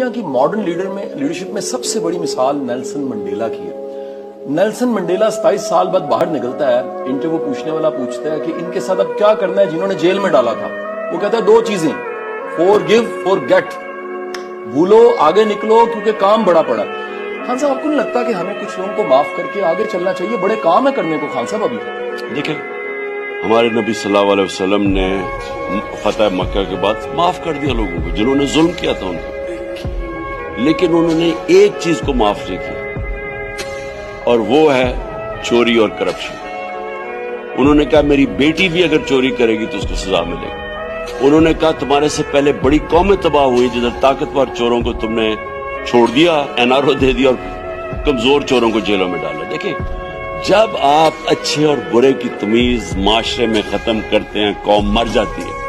دنیا کی modern leadership میں سب سے بڑی مثال نیلسن منڈیلا کی ہے. نیلسن منڈیلا 27 سال بعد باہر نکلتا ہے, انٹرویو پوچھنے والا پوچھتا ہے کہ ان کے ساتھ اب کیا کرنا ہے جنہوں نے جیل میں ڈالا تھا. وہ کہتا ہے 2 چیزیں, forgive, forget, بھولو آگے نکلو کیونکہ کام بڑا پڑا. خان صاحب آپ کو نہیں لگتا کہ ہمیں کچھ لوگوں کو معاف کر کے آگے چلنا چاہیے؟ بڑے کام ہے کرنے کو خان صاحب. ابھی دیکھیں ہمارے نبی صلی اللہ علیہ وسلم نے فتح مکہ کے بعد معاف کر دیا لوگوں کو جنہوں نے ظلم کیا تھا ان کو, لیکن انہوں نے ایک چیز کو معاف نہیں کیا اور وہ ہے چوری اور کرپشن. انہوں نے کہا میری بیٹی بھی اگر چوری کرے گی تو اس کو سزا ملے گی. انہوں نے کہا تمہارے سے پہلے بڑی قومیں تباہ ہوئی جدھر طاقتور چوروں کو تم نے چھوڑ دیا, NRO دے دیا اور کمزور چوروں کو جیلوں میں ڈالا. دیکھیں جب آپ اچھے اور برے کی تمیز معاشرے میں ختم کرتے ہیں قوم مر جاتی ہے.